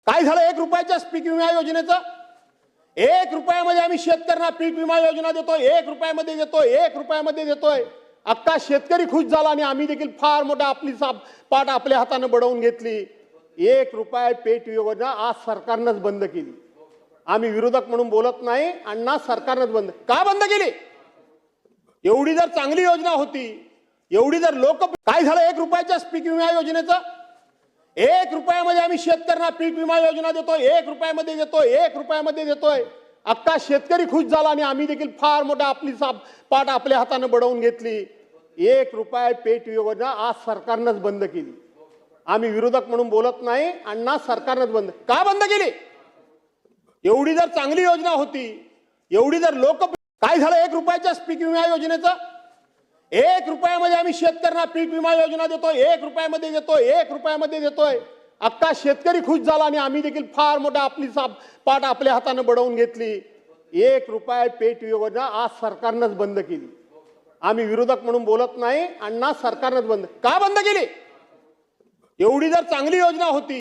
काय झालं 1 रुपयाच्या पीक विमा योजनेचं? 1 रुपयामध्ये आम्ही शेतकऱ्यांना पीक विमा योजना देतोय, 1 रुपयामध्ये देतोय, 1 रुपयामध्ये देतोय. अख्खा शेतकरी खुश झाला आणि आम्ही देखील फार मोठा आपली पाठ आपल्या हाताने बडवून घेतली. 1 रुपया पीक योजना आज सरकारनंच बंद केली. आम्ही विरोधक म्हणून बोलत नाही, अण्णा सरकारनंच बंद का बंद केली? एवढी जर चांगली योजना होती, एवढी जर लोक काय झालं 1 रुपयाच्या पीक विमा योजनेचं? 1 रुपयामध्ये आम्ही शेतकऱ्यांना पीक विमा योजना देतोय, 1 रुपयामध्ये देतोय, 1 रुपयामध्ये देतोय. अख्खा शेतकरी खुश झाला आणि आम्ही देखील फार मोठा आपली पाठ आपल्या हाताने बडवून घेतली. 1 रुपया पीक योजना आज सरकारनंच बंद केली. आम्ही विरोधक म्हणून बोलत नाही, अण्णा सरकारनंच बंद का बंद केली? एवढी जर चांगली योजना होती, एवढी जर लोक काय झालं 1 रुपयाच्या पीक विमा योजनेचं? 1 रुपयामध्ये आम्ही शेतकऱ्यांना पीक विमा योजना देतोय, 1 रुपयामध्ये देतोय, 1 रुपयामध्ये देतोय. अख्खा शेतकरी खुश झाला आणि आम्ही देखील फार मोठा आपली पाठ आपल्या हाताने बडवून घेतली. 1 रुपया पीक योजना आज सरकारनंच बंद केली. आम्ही विरोधक म्हणून बोलत नाही, अण्णा सरकारनंच बंद का बंद केली? एवढी जर चांगली योजना होती,